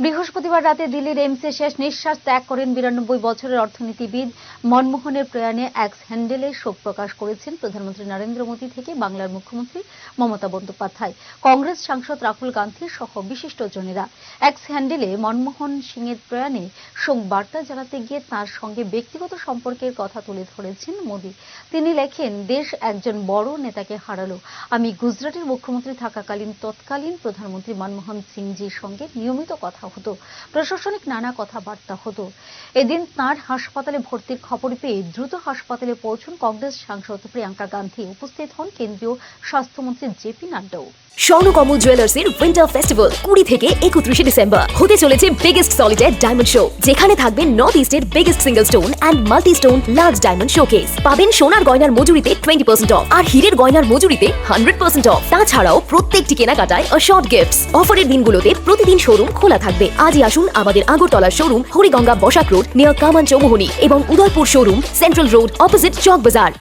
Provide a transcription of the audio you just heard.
বৃহস্পতিবার রাতে দিল্লির এইমসে শেষ নিঃশ্বাস ত্যাগ করেন 92 বছরের অর্থনীতিবিদ মনমোহনের প্রয়াণে এক্স হ্যান্ডেলে শোক প্রকাশ করেছেন প্রধানমন্ত্রী নরেন্দ্র মোদী থেকে বাংলার মুখ্যমন্ত্রী মমতা বন্দ্যোপাধ্যায়, কংগ্রেস সাংসদ রাহুল গান্ধী সহ বিশিষ্টজনেরা। এক্স হ্যান্ডেলে মনমোহন সিংয়ের প্রয়াণে শোক বার্তা জানাতে গিয়ে তাঁর সঙ্গে ব্যক্তিগত সম্পর্কের কথা তুলে ধরেছেন মোদী। তিনি লেখেন, দেশ একজন বড় নেতাকে হারালো। আমি গুজরাটের মুখ্যমন্ত্রী থাকাকালীন তৎকালীন প্রধানমন্ত্রী মনমোহন সিংজির সঙ্গে নিয়মিত কথা হতো, প্রশাসনিক নানা কথাবার্তা হতো। এদিন তাঁর হাসপাতালে ভর্তির খবর পেয়ে দ্রুত হাসপাতালে পৌঁছন কংগ্রেস সাংসদ প্রিয়াঙ্কা গান্ধী। উপস্থিত হন কেন্দ্রীয় স্বাস্থ্যমন্ত্রী জেপি নাড্ডাও। স্বর্ণকমল জুয়েলার্সের উইন্টার ফেস্টিভ্যাল 20 থেকে 31 ডিসেম্বর হতে চলেছে বিগেস্ট সলিটার ডায়মন্ড শো, যেখানে থাকবে নর্থ ইস্টের biggest single stone and multi stone large diamond showcase. পাবেন সোনার গয়নার মজুরিতে 20% অফ আর হীরের গয়নার মজুরিতে 100% অফ। তাছাড়াও প্রত্যেকটি কেনাকাটায় অশর্ট গিফটস। অফারের দিনগুলোতে প্রতিদিন শোরুম খোলা থাকবে। আজই আসুন আমাদের আগরতলার showroom Hariganga Basak road near Kaman Chowmuhani এবং Udaipur showroom central road opposite Chowk বাজার।